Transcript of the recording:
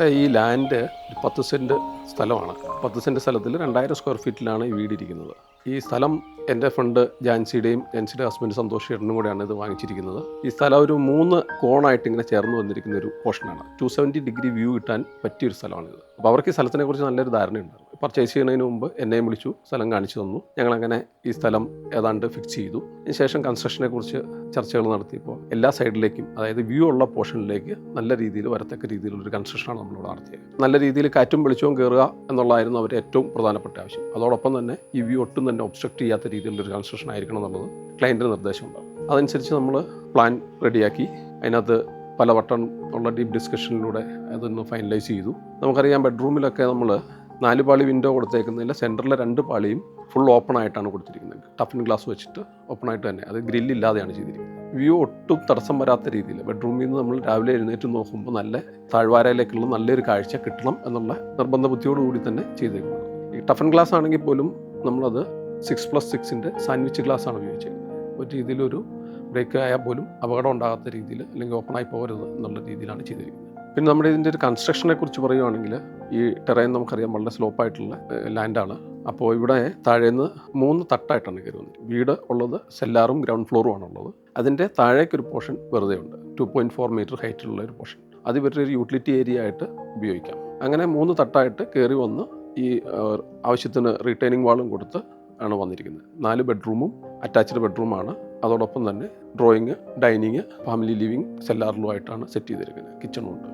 നമ്മുടെ ഈ land 10 cent സ്ഥലമാണ്. 10 സെൻറ്റ് സ്ഥലത്തിൽ 2000 സ്ക്വയർ ഫീറ്റിലാണ് ഈ വീടിരിക്കുന്നത്. ഈ സ്ഥലം എൻ്റെ ഫ്രണ്ട് ജാൻസിയുടെയും ജാൻസിയുടെ ഹസ്ബൻഡ് സന്തോഷ് ചേട്ടനും കൂടെയാണ് ഇത് വാങ്ങിച്ചിരിക്കുന്നത്. ഈ സ്ഥലം ഒരു 3 കോണായിട്ട് ഇങ്ങനെ ചേർന്ന് വന്നിരിക്കുന്ന ഒരു പോർഷനാണ്. 270 ഡിഗ്രി വ്യൂ കിട്ടാൻ പറ്റിയൊരു സ്ഥലമാണിത്. അപ്പോൾ അവർക്ക് ഈ സ്ഥലത്തിനെക്കുറിച്ച് നല്ലൊരു ധാരണയുണ്ടായിരുന്നു. പർച്ചേസ് ചെയ്യുന്നതിന് മുമ്പ് എന്നെയും വിളിച്ചു, സ്ഥലം കാണിച്ചു തന്നു. ഞങ്ങളങ്ങനെ ഈ സ്ഥലം ഏതാണ്ട് ഫിക്സ് ചെയ്തു. അതിനുശേഷം കൺസ്ട്രക്ഷനെക്കുറിച്ച് ചർച്ചകൾ നടത്തിയപ്പോൾ എല്ലാ സൈഡിലേക്കും, അതായത് വ്യൂ ഉള്ള പോർഷനിലേക്ക് നല്ല രീതിയിൽ വരത്തക്ക രീതിയിലുള്ളൊരു കൺസ്ട്രക്ഷനാണ് നമ്മളിവിടെ നടത്തിയത്. നല്ല രീതിയിൽ കാറ്റും വെളിച്ചവും കയറുക എന്നുള്ളതായിരുന്നു അവരുടെ ഏറ്റവും പ്രധാനപ്പെട്ട ആവശ്യം. അതോടൊപ്പം തന്നെ ഈ വ്യൂ ഒട്ടും തന്നെ ഒബ്സ്ട്രക്റ്റ് ചെയ്യാത്ത രീതിയിലുള്ളൊരു കൺസ്ട്രക്ഷൻ ആയിരിക്കണം എന്നുള്ളത് ക്ലയൻറ്റിന് നിർദ്ദേശമുണ്ടാകും. അതനുസരിച്ച് നമ്മൾ പ്ലാൻ റെഡിയാക്കി അതിനകത്ത് പലവട്ടം ഉള്ള ഡീപ്പ് ഡിസ്കഷനിലൂടെ അതൊന്ന് ഫൈനലൈസ് ചെയ്തു. നമുക്കറിയാം, ബെഡ്റൂമിലൊക്കെ നമ്മൾ 4 പാളി വിൻഡോ കൊടുത്തേക്കുന്നില്ല, സെൻറ്ററിലെ 2 പാളിയും ഫുൾ ഓപ്പൺ ആയിട്ടാണ് കൊടുത്തിരിക്കുന്നത്. ടഫിൻ ഗ്ലാസ് വെച്ചിട്ട് ഓപ്പൺ ആയിട്ട് തന്നെ, അത് ഗ്രില്ലില്ലാതെയാണ് ചെയ്തിരിക്കുന്നത്. വ്യൂ ഒട്ടും തടസ്സം വരാത്ത രീതിയിൽ ബെഡ്റൂമിൽ നിന്ന് നമ്മൾ രാവിലെ എഴുന്നേറ്റ് നോക്കുമ്പോൾ നല്ല താഴ്വാരയിലേക്കുള്ള നല്ലൊരു കാഴ്ച കിട്ടണം എന്നുള്ള നിർബന്ധ ബുദ്ധിയോടുകൂടി തന്നെ ചെയ്തിരിക്കുന്നത്. ഈ ടഫൻ ഗ്ലാസ് ആണെങ്കിൽ പോലും നമ്മളത് 6+6 സാൻഡ്വിച്ച് ഗ്ലാസ് ആണ് ഉപയോഗിച്ചിരിക്കുന്നത്. ഒരു രീതിയിലൊരു ബ്രേക്ക് ആയാൽ പോലും അപകടം ഉണ്ടാകാത്ത രീതിയിൽ, അല്ലെങ്കിൽ ഓപ്പണായി പോകരുത് എന്നുള്ള രീതിയിലാണ് ചെയ്തിരിക്കുന്നത്. പിന്നെ നമ്മുടെ ഇതിൻ്റെ ഒരു കൺസ്ട്രക്ഷനെ കുറിച്ച് പറയുകയാണെങ്കിൽ, ഈ ടെറൈൻ നമുക്കറിയാം വളരെ സ്ലോപ്പായിട്ടുള്ള ലാൻഡാണ്. അപ്പോൾ ഇവിടെ താഴേന്ന് 3 തട്ടായിട്ടാണ് കയറി വന്നത്. വീട് ഉള്ളത് സെല്ലാറും ഗ്രൗണ്ട് ഫ്ലോറും ആണുള്ളത്. അതിൻ്റെ താഴേക്കൊരു പോർഷൻ വെറുതെ ഉണ്ട്, 2.4 മീറ്റർ ഹൈറ്റിലുള്ള ഒരു പോർഷൻ. അത് ഇവരുടെ ഒരു യൂട്ടിലിറ്റി ഏരിയ ആയിട്ട് ഉപയോഗിക്കാം. അങ്ങനെ 3 തട്ടായിട്ട് കയറി വന്ന് ഈ ആവശ്യത്തിന് റീറ്റെയിനിങ് വാളും കൊടുത്ത് ആണ് വന്നിരിക്കുന്നത്. 4 ബെഡ്റൂമും അറ്റാച്ച്ഡ് ബെഡ്റൂമാണ്. അതോടൊപ്പം തന്നെ ഡ്രോയിങ്, ഡൈനിങ്, ഫാമിലി ലിവിങ് സെല്ലാറിലുമായിട്ടാണ് സെറ്റ് ചെയ്തിരിക്കുന്നത്. കിച്ചണും ഉണ്ട്.